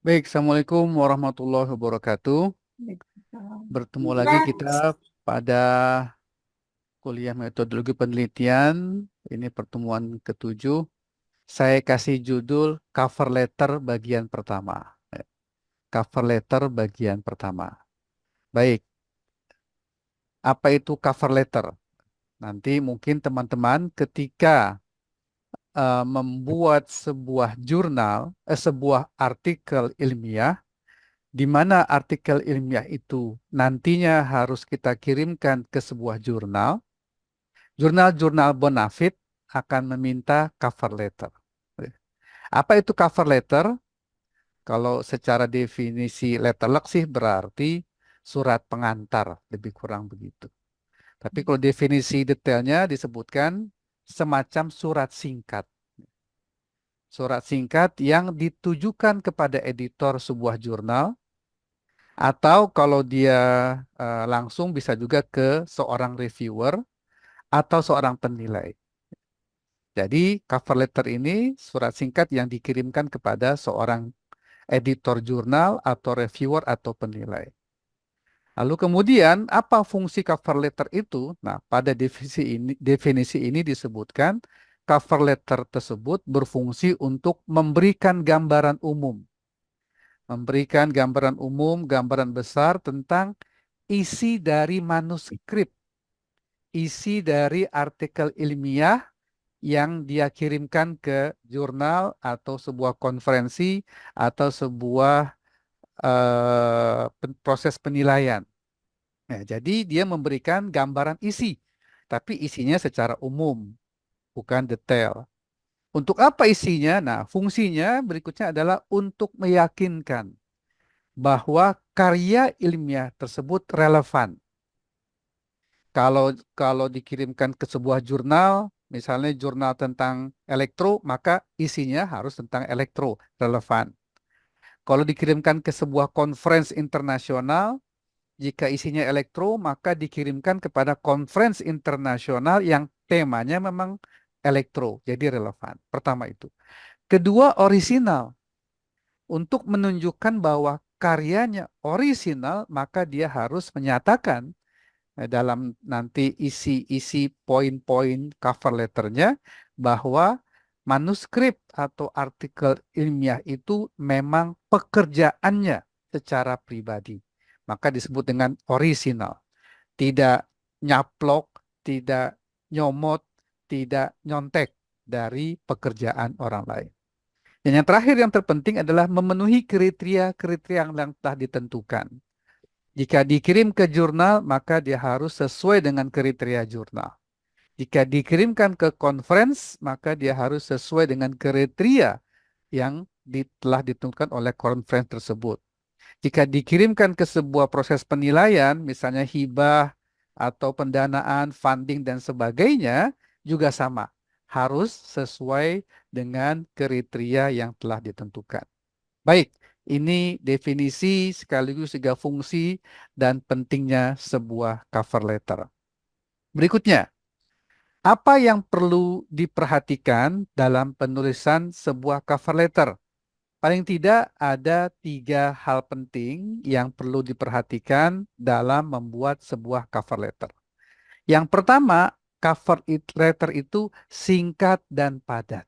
Baik, Assalamualaikum warahmatullahi wabarakatuh. Bertemu lagi kita pada kuliah metodologi penelitian. Ini pertemuan ketujuh. Saya kasih judul cover letter bagian pertama. Cover letter bagian pertama. Baik, apa itu cover letter? Nanti mungkin teman-teman ketika membuat sebuah jurnal, sebuah artikel ilmiah, di mana artikel ilmiah itu nantinya harus kita kirimkan ke sebuah jurnal. Jurnal-jurnal bonafit akan meminta cover letter. Apa itu cover letter? Kalau secara definisi letterlock sih berarti surat pengantar, lebih kurang begitu. Tapi kalau definisi detailnya disebutkan semacam surat singkat. Surat singkat yang ditujukan kepada editor sebuah jurnal atau kalau dia langsung bisa juga ke seorang reviewer atau seorang penilai. Jadi cover letter ini surat singkat yang dikirimkan kepada seorang editor jurnal atau reviewer atau penilai. Lalu kemudian apa fungsi cover letter itu? Nah, pada definisi ini disebutkan cover letter tersebut berfungsi untuk memberikan gambaran umum. Memberikan gambaran umum, gambaran besar tentang isi dari manuskrip, isi dari artikel ilmiah yang dia kirimkan ke jurnal atau sebuah konferensi atau sebuah proses penilaian. Nah, jadi dia memberikan gambaran isi, tapi isinya secara umum, bukan detail. Untuk apa isinya? Nah, fungsinya berikutnya adalah untuk meyakinkan bahwa karya ilmiah tersebut relevan. Kalau kalau dikirimkan ke sebuah jurnal, misalnya jurnal tentang elektro, maka isinya harus tentang elektro, relevan. Kalau dikirimkan ke sebuah conference internasional, jika isinya elektro, maka dikirimkan kepada conference internasional yang temanya memang elektro, jadi relevan. Pertama itu. Kedua, orisinal. Untuk menunjukkan bahwa karyanya orisinal, maka dia harus menyatakan dalam nanti isi-isi poin-poin cover letternya bahwa manuskrip atau artikel ilmiah itu memang pekerjaannya secara pribadi. Maka disebut dengan orisinal. Tidak nyaplok, tidak nyomot, tidak nyontek dari pekerjaan orang lain. Dan yang terakhir yang terpenting adalah memenuhi kriteria-kriteria yang telah ditentukan. Jika dikirim ke jurnal, maka dia harus sesuai dengan kriteria jurnal. Jika dikirimkan ke conference, maka dia harus sesuai dengan kriteria yang telah ditentukan oleh conference tersebut. Jika dikirimkan ke sebuah proses penilaian, misalnya hibah atau pendanaan, funding, dan sebagainya, juga sama. Harus sesuai dengan kriteria yang telah ditentukan. Baik, ini definisi sekaligus juga fungsi dan pentingnya sebuah cover letter. Berikutnya, apa yang perlu diperhatikan dalam penulisan sebuah cover letter? Paling tidak ada 3 hal penting yang perlu diperhatikan dalam membuat sebuah cover letter. Yang pertama, letter itu singkat dan padat.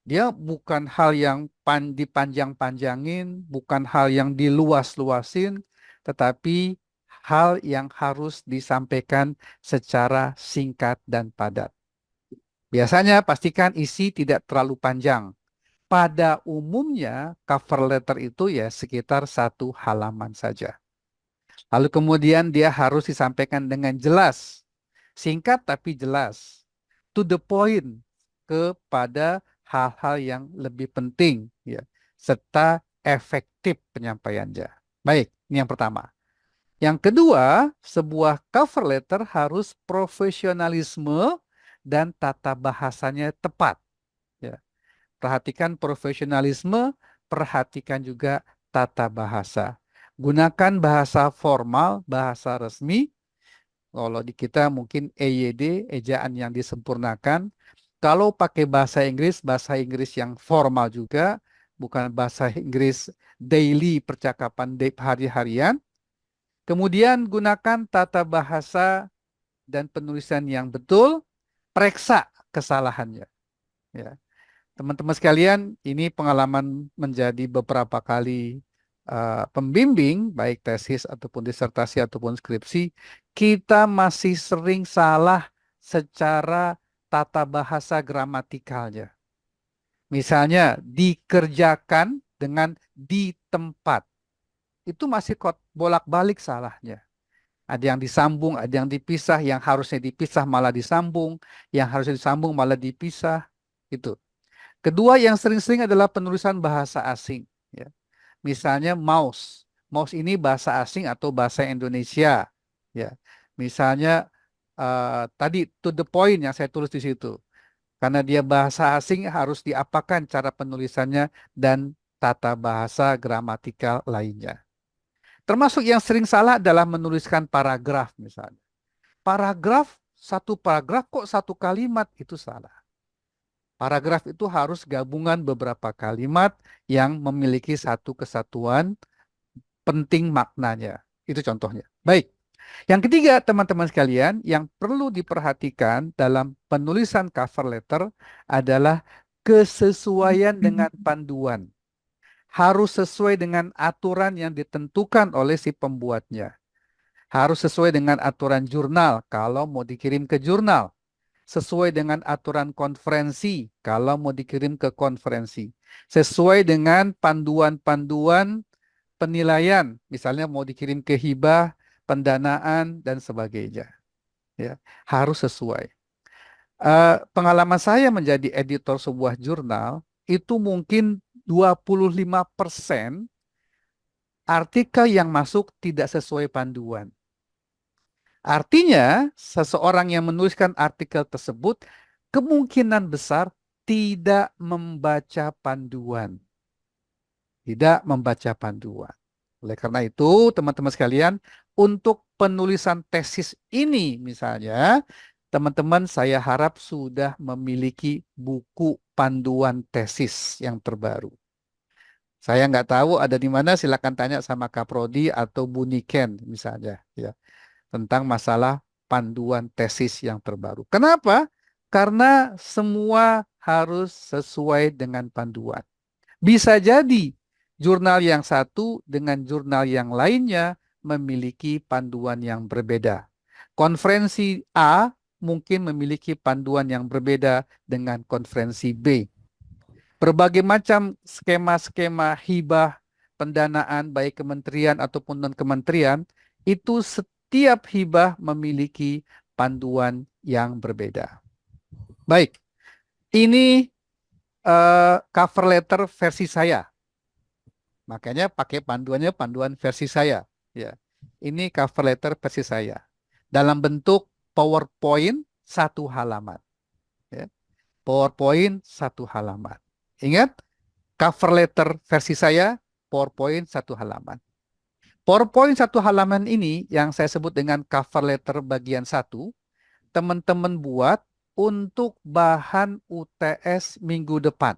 Dia bukan hal yang dipanjang-panjangin, bukan hal yang diluas-luasin, tetapi hal yang harus disampaikan secara singkat dan padat. Biasanya pastikan isi tidak terlalu panjang. Pada umumnya cover letter itu ya sekitar 1 halaman saja. Lalu kemudian dia harus disampaikan dengan jelas. Singkat tapi jelas. To the point, kepada hal-hal yang lebih penting ya, serta efektif penyampaiannya. Baik, ini yang pertama. Yang kedua, sebuah cover letter harus profesionalisme dan tata bahasanya tepat. Ya. Perhatikan profesionalisme, perhatikan juga tata bahasa. Gunakan bahasa formal, bahasa resmi. Kalau di kita mungkin EYD, ejaan yang disempurnakan. Kalau pakai bahasa Inggris yang formal juga. bukan bahasa Inggris daily, percakapan hari-harian. Kemudian gunakan tata bahasa dan penulisan yang betul, periksa kesalahannya. Ya. Teman-teman sekalian, ini pengalaman menjadi beberapa kali pembimbing, baik tesis ataupun disertasi ataupun skripsi, kita masih sering salah secara tata bahasa gramatikalnya. Misalnya, dikerjakan dengan di tempat. Itu masih bolak-balik salahnya. Ada yang disambung, ada yang dipisah, yang harusnya dipisah malah disambung, yang harusnya disambung malah dipisah. Itu. Kedua yang sering-sering adalah penulisan bahasa asing. Ya. Misalnya mouse. Mouse ini bahasa asing atau bahasa Indonesia. Ya. Misalnya tadi to the point yang saya tulis di situ. Karena dia bahasa asing harus diapakan cara penulisannya dan tata bahasa gramatikal lainnya. Termasuk yang sering salah adalah menuliskan paragraf misalnya. Satu paragraf kok satu kalimat, itu salah. Paragraf itu harus gabungan beberapa kalimat yang memiliki satu kesatuan penting maknanya. Itu contohnya. Baik. Yang ketiga, teman-teman sekalian, yang perlu diperhatikan dalam penulisan cover letter adalah kesesuaian dengan panduan. Harus sesuai dengan aturan yang ditentukan oleh si pembuatnya. Harus sesuai dengan aturan jurnal kalau mau dikirim ke jurnal. Sesuai dengan aturan konferensi kalau mau dikirim ke konferensi. Sesuai dengan panduan-panduan penilaian, misalnya mau dikirim ke hibah, pendanaan, dan sebagainya. Ya, harus sesuai. Pengalaman saya menjadi editor sebuah jurnal, itu mungkin 25% artikel yang masuk tidak sesuai panduan. Artinya, seseorang yang menuliskan artikel tersebut kemungkinan besar tidak membaca panduan. Tidak membaca panduan. Oleh karena itu, teman-teman sekalian, untuk penulisan tesis ini misalnya, teman-teman saya harap sudah memiliki buku panduan tesis yang terbaru. Saya nggak tahu ada di mana, silakan tanya sama Kaprodi atau Bu Niken misalnya. Ya, tentang masalah panduan tesis yang terbaru. Kenapa? Karena semua harus sesuai dengan panduan. Bisa jadi jurnal yang satu dengan jurnal yang lainnya memiliki panduan yang berbeda. Konferensi A mungkin memiliki panduan yang berbeda dengan konferensi B. Berbagai macam skema-skema hibah pendanaan baik kementerian ataupun non-kementerian itu setiap hibah memiliki panduan yang berbeda. Baik, ini cover letter versi saya. Makanya pakai panduannya panduan versi saya. Ya, ini cover letter versi saya. Dalam bentuk PowerPoint satu halaman. Ya. PowerPoint satu halaman. Ingat, cover letter versi saya, PowerPoint satu halaman. PowerPoint satu halaman ini yang saya sebut dengan cover letter bagian 1, teman-teman buat untuk bahan UTS minggu depan.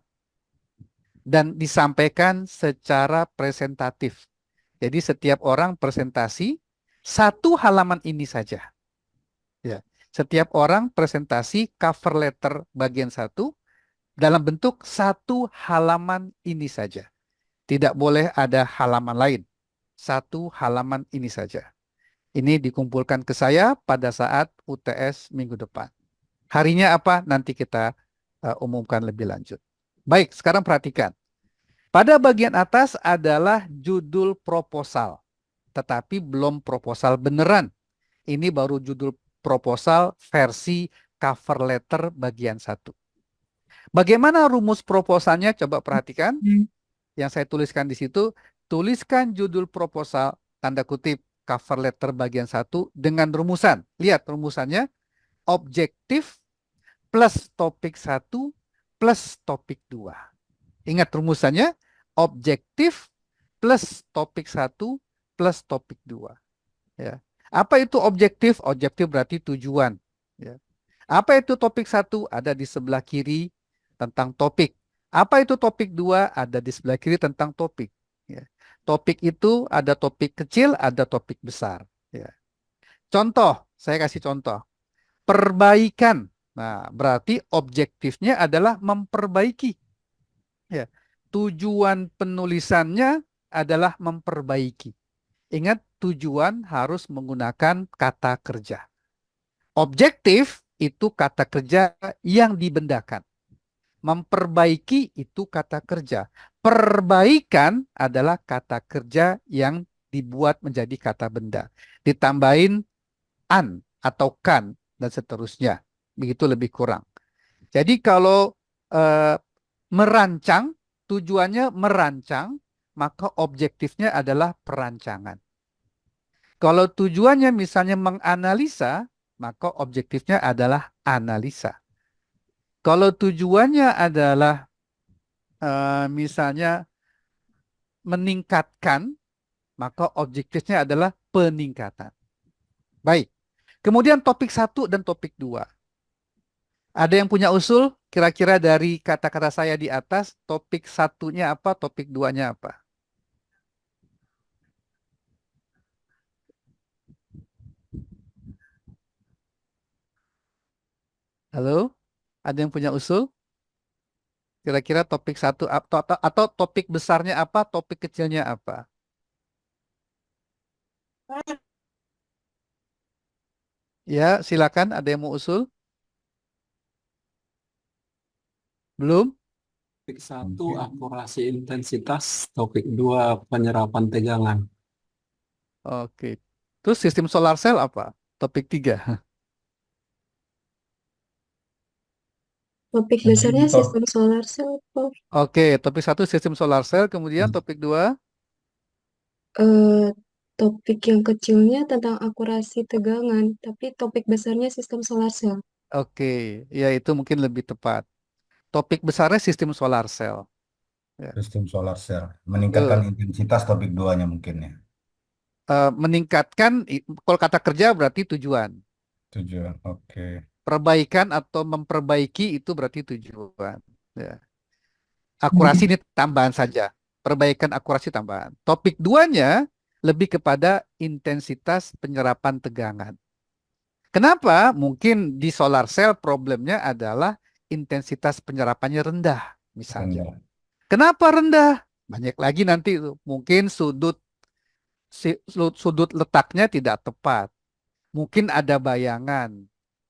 Dan disampaikan secara presentatif. Jadi setiap orang presentasi satu halaman ini saja. Ya. Setiap orang presentasi cover letter bagian 1 dalam bentuk satu halaman ini saja. Tidak boleh ada halaman lain. Satu halaman ini saja. Ini dikumpulkan ke saya pada saat UTS minggu depan. Harinya apa? Nanti kita umumkan lebih lanjut. Baik, sekarang perhatikan. Pada bagian atas adalah judul proposal. Tetapi belum proposal beneran. Ini baru judul proposal versi cover letter bagian 1. Bagaimana rumus proposalnya? Coba perhatikan. Yang saya tuliskan di situ, tuliskan judul proposal, tanda kutip, cover letter bagian 1 dengan rumusan. Lihat rumusannya, objektif plus topik 1 plus topik 2. Ingat rumusannya, objektif plus topik 1 plus topik 2. Ya. Apa itu objektif? Objektif berarti tujuan. Ya. Apa itu topik 1? Ada di sebelah kiri tentang topik. Apa itu topik 2? Ada di sebelah kiri tentang topik. Ya. Topik itu ada topik kecil, ada topik besar. Ya. Contoh, saya kasih contoh. Perbaikan. Nah, berarti objektifnya adalah memperbaiki. Ya. Tujuan penulisannya adalah memperbaiki. Ingat, tujuan harus menggunakan kata kerja. Objektif itu kata kerja yang dibendakan. Memperbaiki itu kata kerja. Perbaikan adalah kata kerja yang dibuat menjadi kata benda. Ditambahin an atau kan dan seterusnya. Begitu lebih kurang. Jadi kalau eh, merancang, tujuannya merancang, maka objektifnya adalah perancangan. Kalau tujuannya misalnya menganalisa, maka objektifnya adalah analisa. Kalau tujuannya adalah misalnya meningkatkan, maka objektifnya adalah peningkatan. Baik. Kemudian topik 1 dan topik 2. Ada yang punya usul? Kira-kira dari kata-kata saya di atas, topik satunya apa, topik 2-nya apa? Halo? Ada yang punya usul? Kira-kira topik 1 atau topik besarnya apa, topik kecilnya apa? Ya, silakan. Ada yang mau usul? Belum? Topik satu Mungkin akurasi intensitas, topik 2 penyerapan tegangan. Oke. Terus sistem solar cell apa? Topik 3. Topik mungkin besarnya top sistem solar cell, Prof. Oke, topik 1 sistem solar cell, kemudian topik 2. Eh, Topik yang kecilnya tentang akurasi tegangan, tapi topik besarnya sistem solar cell. Oke, ya itu mungkin lebih tepat. Topik besarnya sistem solar cell. Ya, sistem solar cell meningkatkan betul. intensitas topik duanya mungkin ya. Meningkatkan, kalau kata kerja berarti tujuan. Tujuan. Oke. Perbaikan atau memperbaiki itu berarti tujuan. Ya. Akurasi ini tambahan saja. Perbaikan akurasi tambahan. Topik 2-nya lebih kepada intensitas penyerapan tegangan. Kenapa? Mungkin di solar cell problemnya adalah intensitas penyerapannya rendah, misalnya. Rendah. Kenapa rendah? Banyak lagi nanti itu. Mungkin sudut letaknya tidak tepat. Mungkin ada bayangan.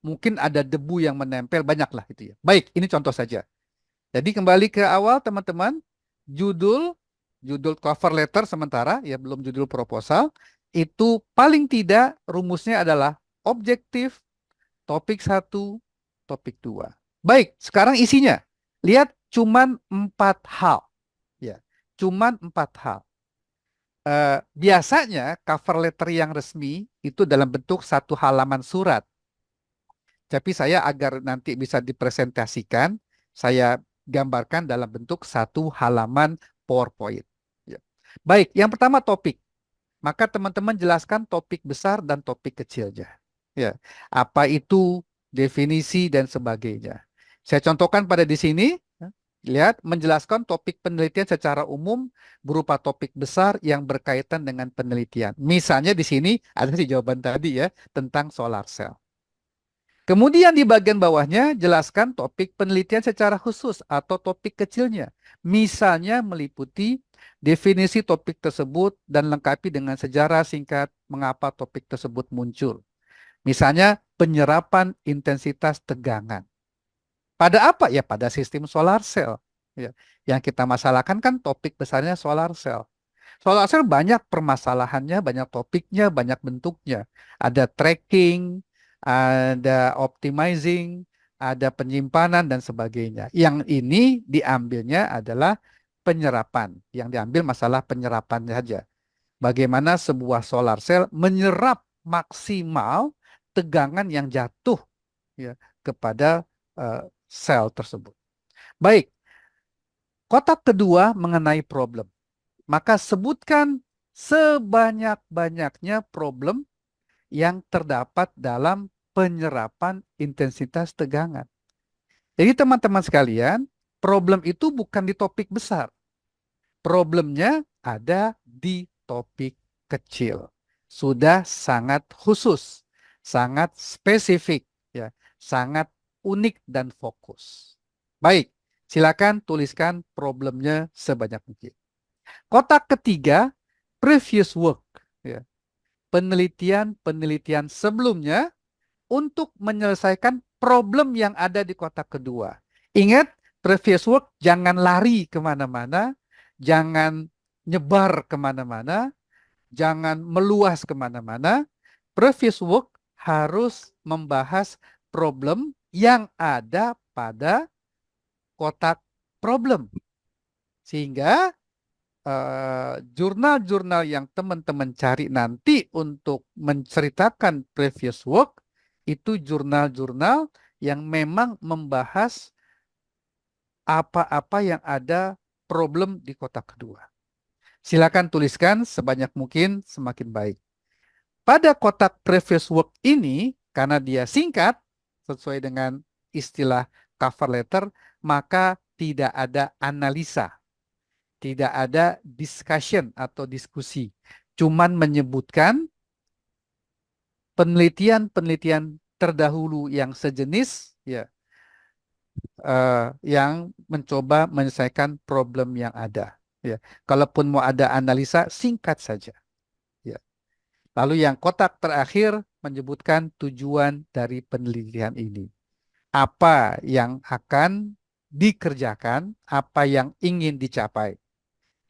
Mungkin ada debu yang menempel. Banyaklah itu ya. Baik, ini contoh saja. Jadi kembali ke awal teman-teman. Judul, judul cover letter sementara, ya belum judul proposal. Itu paling tidak rumusnya adalah objektif, topik 1, topik 2. Baik, sekarang isinya. Lihat cuman 4 hal. Ya, cuman 4 hal. Biasanya cover letter yang resmi itu dalam bentuk satu halaman surat. Tapi saya agar nanti bisa dipresentasikan, saya gambarkan dalam bentuk satu halaman PowerPoint. Ya. Baik, yang pertama topik. Maka teman-teman jelaskan topik besar dan topik kecilnya. Ya, apa itu definisi dan sebagainya. Saya contohkan pada di sini. Lihat, menjelaskan topik penelitian secara umum berupa topik besar yang berkaitan dengan penelitian. Misalnya di sini ada si jawaban tadi ya, tentang solar cell. Kemudian di bagian bawahnya jelaskan topik penelitian secara khusus atau topik kecilnya. Misalnya meliputi definisi topik tersebut dan lengkapi dengan sejarah singkat mengapa topik tersebut muncul. Misalnya penyerapan intensitas tegangan. Pada apa? Ya pada sistem solar cell. Ya. Yang kita masalahkan kan topik besarnya solar cell. Solar cell banyak permasalahannya, banyak topiknya, banyak bentuknya. Ada tracking, ada optimizing, ada penyimpanan dan sebagainya. Yang ini diambilnya adalah penyerapan. Yang diambil masalah penyerapan saja. Bagaimana sebuah solar cell menyerap maksimal tegangan yang jatuh ya, kepada sel tersebut. Baik, kotak kedua mengenai problem. Maka sebutkan sebanyak-banyaknya problem yang terdapat dalam penyerapan intensitas tegangan. Jadi teman-teman sekalian, problem itu bukan di topik besar. Problemnya ada di topik kecil. Sudah sangat khusus, sangat spesifik, ya, sangat unik dan fokus. Baik, silakan tuliskan problemnya sebanyak mungkin. Kotak ketiga, previous work, ya. Penelitian-penelitian sebelumnya untuk menyelesaikan problem yang ada di kotak kedua. Ingat, previous work jangan lari kemana-mana, jangan nyebar kemana-mana, jangan meluas kemana-mana. Previous work harus membahas problem yang ada pada kotak problem. Sehingga jurnal-jurnal yang teman-teman cari nanti untuk menceritakan previous work itu jurnal-jurnal yang memang membahas apa-apa yang ada problem di kotak kedua. Silakan tuliskan sebanyak mungkin, semakin baik. Pada kotak previous work ini, karena dia singkat, sesuai dengan istilah cover letter, maka tidak ada analisa. Tidak ada discussion atau diskusi. Cuman menyebutkan penelitian-penelitian terdahulu yang sejenis, ya, yang mencoba menyelesaikan problem yang ada. Ya. Kalaupun mau ada analisa, singkat saja. Ya. Lalu yang kotak terakhir menyebutkan tujuan dari penelitian ini. Apa yang akan dikerjakan, apa yang ingin dicapai.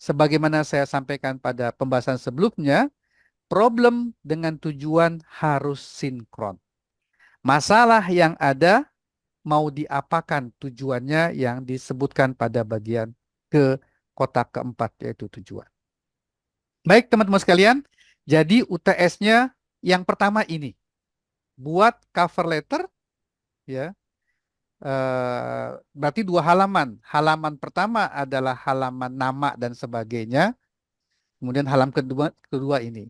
Sebagaimana saya sampaikan pada pembahasan sebelumnya, problem dengan tujuan harus sinkron. Masalah yang ada mau diapakan tujuannya yang disebutkan pada bagian ke kotak keempat, yaitu tujuan. Baik teman-teman sekalian, jadi UTS-nya yang pertama ini. Buat cover letter, ya, berarti 2 halaman. Halaman pertama adalah halaman nama dan sebagainya. Kemudian halaman kedua ini.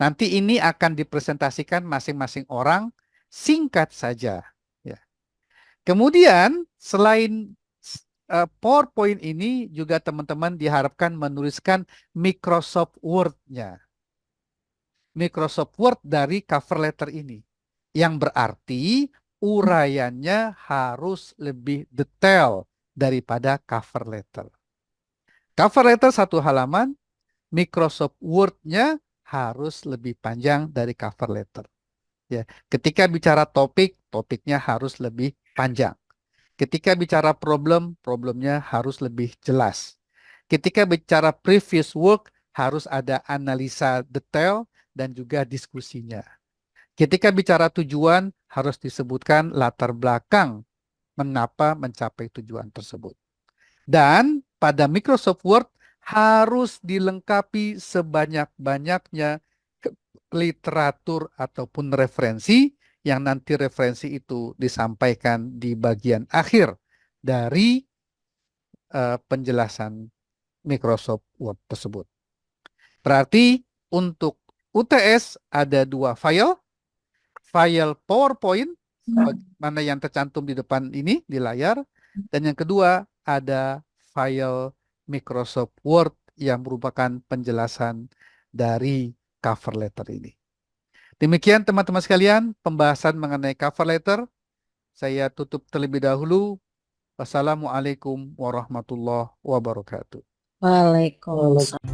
Nanti ini akan dipresentasikan masing-masing orang singkat saja. Ya. Kemudian selain PowerPoint ini juga teman-teman diharapkan menuliskan Microsoft Word-nya. Microsoft Word dari cover letter ini. Yang berarti uraiannya harus lebih detail daripada cover letter. Cover letter 1 halaman, Microsoft Word-nya harus lebih panjang dari cover letter. Ya, ketika bicara topik, topiknya harus lebih panjang. Ketika bicara problem, problemnya harus lebih jelas. Ketika bicara previous work, harus ada analisa detail dan juga diskusinya. Ketika bicara tujuan, harus disebutkan latar belakang mengapa mencapai tujuan tersebut. Dan pada Microsoft Word harus dilengkapi sebanyak-banyaknya literatur ataupun referensi, yang nanti referensi itu disampaikan di bagian akhir dari penjelasan Microsoft Word tersebut. Berarti untuk UTS ada 2 file. File PowerPoint, mana yang tercantum di depan ini, di layar. Dan yang kedua ada file Microsoft Word yang merupakan penjelasan dari cover letter ini. Demikian teman-teman sekalian, pembahasan mengenai cover letter. Saya tutup terlebih dahulu. Wassalamualaikum warahmatullahi wabarakatuh. Waalaikumsalam.